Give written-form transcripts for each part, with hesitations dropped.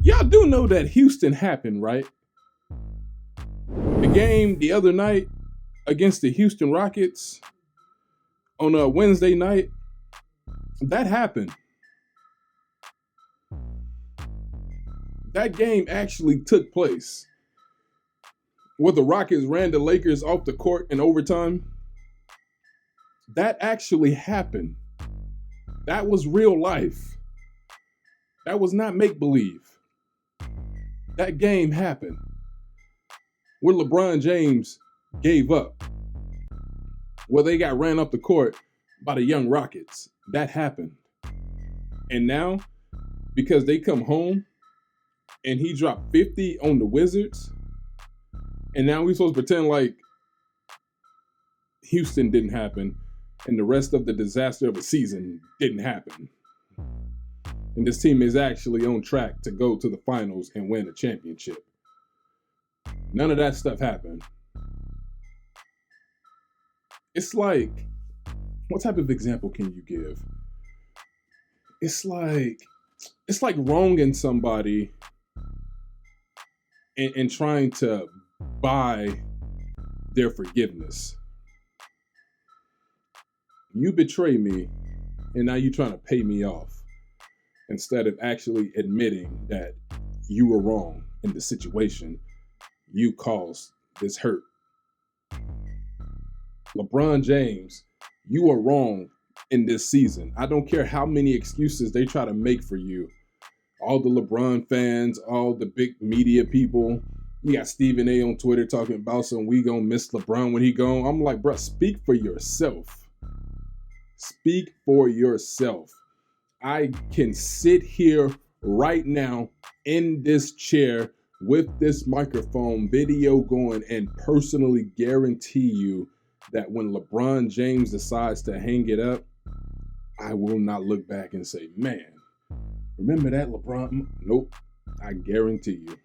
Y'all do know that Houston happened, right? The game the other night against the Houston Rockets on a Wednesday night, that happened. That game actually took place. Where the Rockets ran the Lakers off the court in overtime, that actually happened. That was real life. That was not make-believe. That game happened. Where LeBron James gave up. Where they got ran up the court by the young Rockets. That happened. And now, because they come home and he dropped 50 on the Wizards, and now we're supposed to pretend like Houston didn't happen and the rest of the disaster of the season didn't happen. And this team is actually on track to go to the finals and win a championship. None of that stuff happened. It's like, what type of example can you give? It's like wronging somebody and trying to buy their forgiveness. You betray me, and now you're trying to pay me off instead of actually admitting that you were wrong in the situation. You caused this hurt. LeBron James, you are wrong in this season. I don't care how many excuses they try to make for you. All the LeBron fans, all the big media people. You got Stephen A on Twitter talking about some we gonna miss LeBron when he gone. I'm like, bro, speak for yourself. Speak for yourself. I can sit here right now in this chair with this microphone, video going, and personally guarantee you that when LeBron James decides to hang it up, I will not look back and say, man, remember that LeBron? Nope. I guarantee you.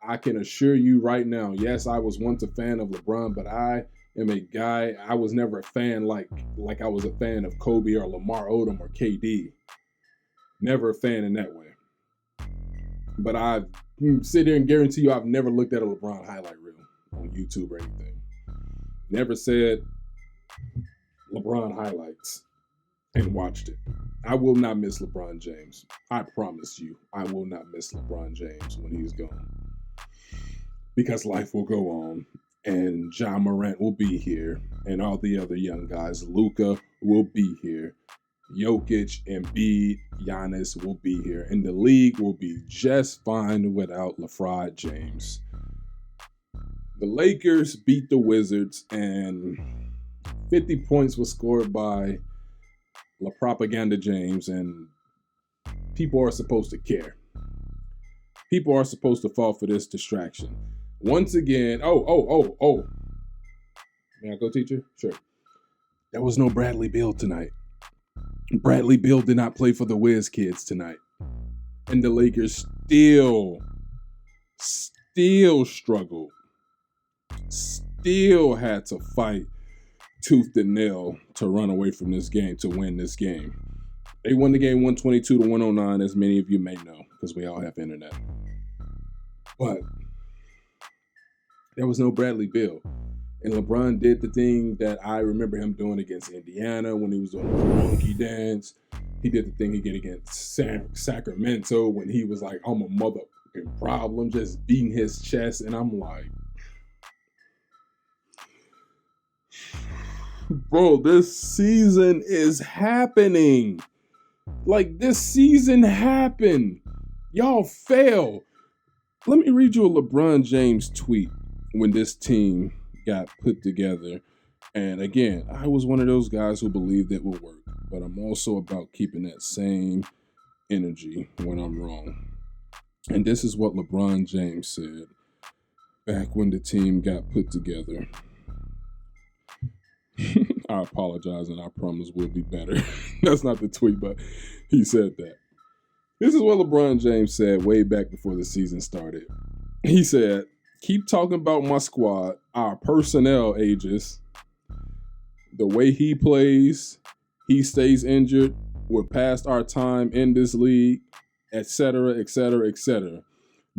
I can assure you right now, yes, I was once a fan of LeBron, but I am a guy, I was never a fan like I was a fan of Kobe or Lamar Odom or KD. Never a fan in that way. But I sit here and guarantee you I've never looked at a LeBron highlight reel on YouTube or anything. Never said LeBron highlights and watched it. I will not miss LeBron James. I promise you, I will not miss LeBron James when he's gone. Because life will go on, and Ja Morant will be here, and all the other young guys. Luka will be here. Jokic, Embiid, Giannis will be here, and the league will be just fine without LeBron James. The Lakers beat the Wizards, and 50 points was scored by La Propaganda James, and people are supposed to care. People are supposed to fall for this distraction. Once again, oh. May I go, teacher? Sure. There was no Bradley Beal tonight. Bradley Beal did not play for the Wiz kids tonight. And the Lakers still struggled. Still had to fight tooth and nail to run away from this game, to win this game. They won the game 122-109, as many of you may know, because we all have internet. But there was no Bradley Beal. And LeBron did the thing that I remember him doing against Indiana when he was doing the monkey dance. He did the thing he did against Sacramento when he was like, I'm a motherfucking problem, just beating his chest. And I'm like, bro, this season is happening. Like, this season happened. Y'all fail. Let me read you a LeBron James tweet when this team got put together. And again, I was one of those guys who believed it would work, but I'm also about keeping that same energy when I'm wrong. And this is what LeBron James said back when the team got put together. I apologize, and I promise we'll be better. That's not the tweet, but he said that. This is what LeBron James said way back before the season started. He said, keep talking about my squad, our personnel ages, the way he plays, he stays injured, we're past our time in this league, etc., etc., etc.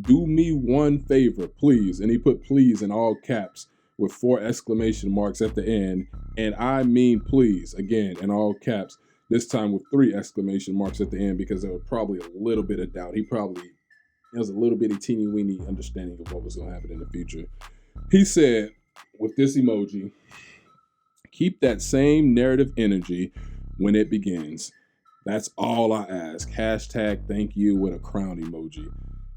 Do me one favor, please. And he put please in all caps with 4 exclamation marks at the end. And I mean please, again, in all caps, this time with 3 exclamation marks at the end because there was probably a little bit of doubt. There was a little bitty teeny weeny understanding of what was going to happen in the future. He said, with this emoji, keep that same narrative energy when it begins. That's all I ask. Hashtag thank you with a crown emoji.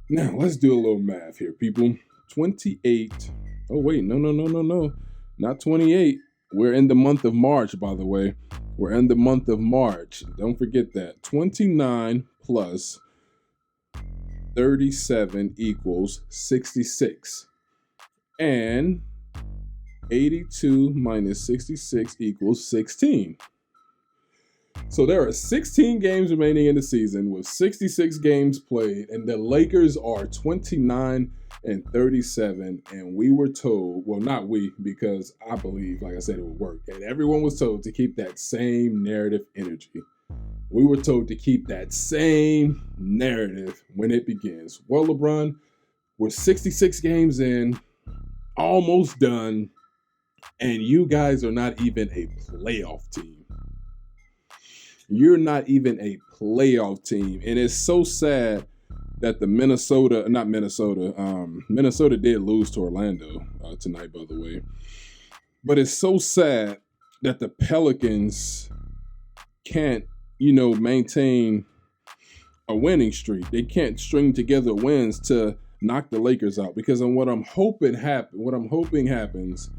Now, let's do a little math here, people. 28. Oh, wait. No. Not 28. We're in the month of March, by the way. We're in the month of March. Don't forget that. 29 plus 37 equals 66. And 82 minus 66 equals 16. So there are 16 games remaining in the season with 66 games played, and the Lakers are 29 and 37. And we were told, well, not we, because I believe, like I said, it would work. And everyone was told to keep that same narrative energy. We were told to keep that same narrative when it begins. Well, LeBron, we're 66 games in, almost done, and you guys are not even a playoff team. You're not even a playoff team. And it's so sad that Minnesota did lose to Orlando tonight, by the way. But it's so sad that the Pelicans can't, maintain a winning streak. They can't string together wins to knock the Lakers out. Because what I'm hoping happens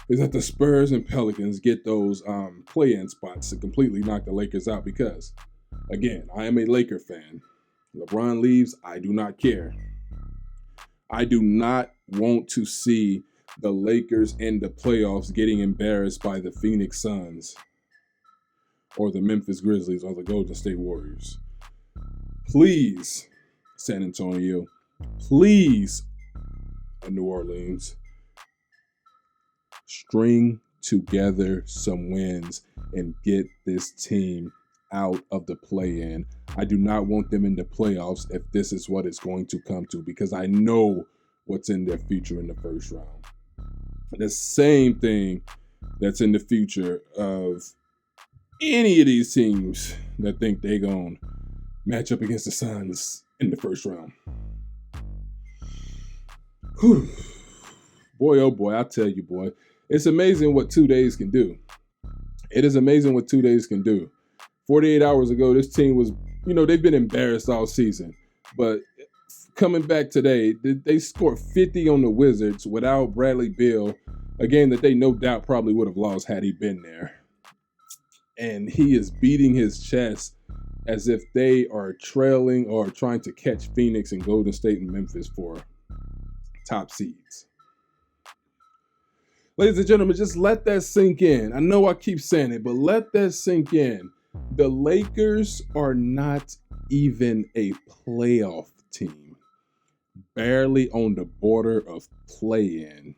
is that the Spurs and Pelicans get those play-in spots to completely knock the Lakers out because, again, I am a Laker fan. LeBron leaves, I do not care. I do not want to see the Lakers in the playoffs getting embarrassed by the Phoenix Suns or the Memphis Grizzlies or the Golden State Warriors. Please, San Antonio, please, New Orleans, string together some wins and get this team out of the play-in. I do not want them in the playoffs if this is what it's going to come to because I know what's in their future in the first round. The same thing that's in the future of any of these teams that think they're going to match up against the Suns in the first round. Whew. Boy, oh boy, I tell you, boy. It's amazing what 2 days can do. It is amazing what 2 days can do. 48 hours ago, this team was, they've been embarrassed all season. But coming back today, they scored 50 on the Wizards without Bradley Beal, a game that they no doubt probably would have lost had he been there. And he is beating his chest as if they are trailing or trying to catch Phoenix and Golden State and Memphis for top seeds. Ladies and gentlemen, just let that sink in. I know I keep saying it, but let that sink in. The Lakers are not even a playoff team. Barely on the border of play-in.